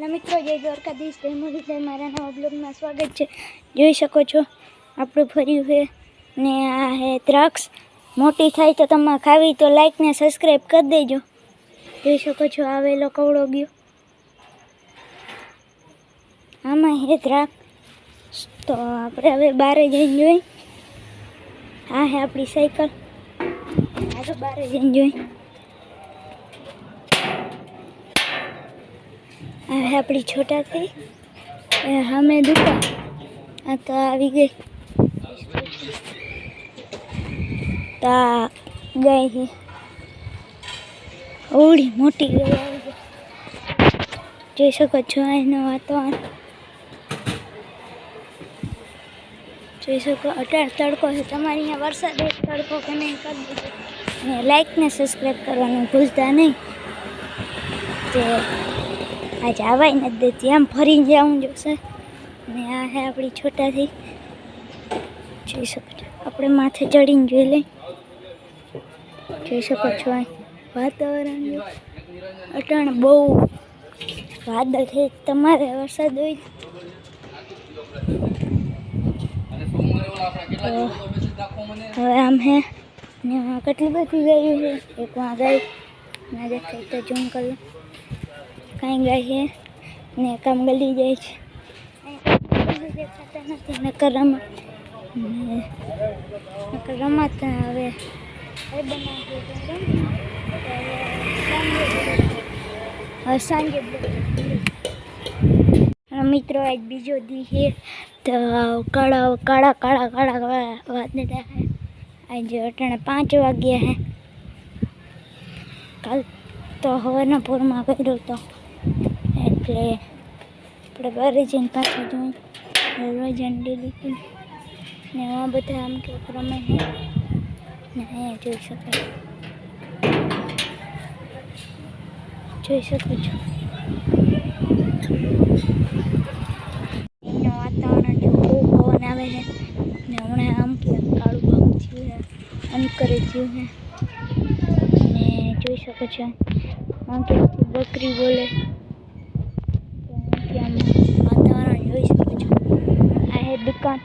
મિત્રો જય દ્વારકાધીશ જય મુરલીધર મારા નવા બ્લોગમાં સ્વાગત છે। જોઈ શકો છો આપણું ફર્યું છે ને આ હે દ્રાક્ષ મોટી થાય તો તમારે ખાવી તો લાઈક ને સબસ્ક્રાઈબ કરી દેજો। જોઈ શકો છો આવેલો કવડો ગયો આમાં હે દ્રાક્ષ તો આપણે હવે બારે જઈને જોઈ। આ હે આપણી સાયકલ આ તો બારે જઈને જોઈ। આ है अपनी छोटा थी हमें दुकान आ तो આવી ગઈ તા ગઈ છે ઓડી મોટી ગઈ આવી ગઈ। જોઈ શકો છો એનો વાતાવરણ જોઈ શકો અત્યારે તડકો છે તમારી અહીંયા વરસાદ એક તડકો કે નહીં કરી દેજો ને લાઈક ને સબસ્ક્રાઈબ કરવાનું ભૂલતા નહીં। તે आज आवाई नहीं देती हम फरी जाऊँ जो से ने आ है अपनी छोटा थी જોઈ શકો છો આપણે માથે ચડીને જોઈ લઈ। જોઈ શકો છો વાતાવરણ અટાણ બહુ વાદળ છે તમારે વરસાદ હોય હવે આમ હે ને કેટલી બધી ગયું છે એક વहाँ गई ना देखाય तो ઝૂમ कर लो कहीं गए हैं ने कम गली जाए देखाता नहीं नकर रमत हवे सांजे मित्रों आज बीजो दी है तो काला काला काला काला वादळ है। आज अटाणे 5 वाग्या है कल तो हवाना पोर में कर्यो तो એટલે આપણે બારે જઈને પાછા જોઈ રોજંડી લીધી ને આ બધા આમ કે રમે છે ને અહીંયા જોઈ શકો છો એનું વાતાવરણ જો બહુ પવન આવે છે ને હમણાં આમ કે કાળું ભાગ થયું છે અંકરે થયું છે ને જોઈ શકો છો આમ કે બકરી બોલે वातावरण જોઈ શકો છો। આ હે દુકાન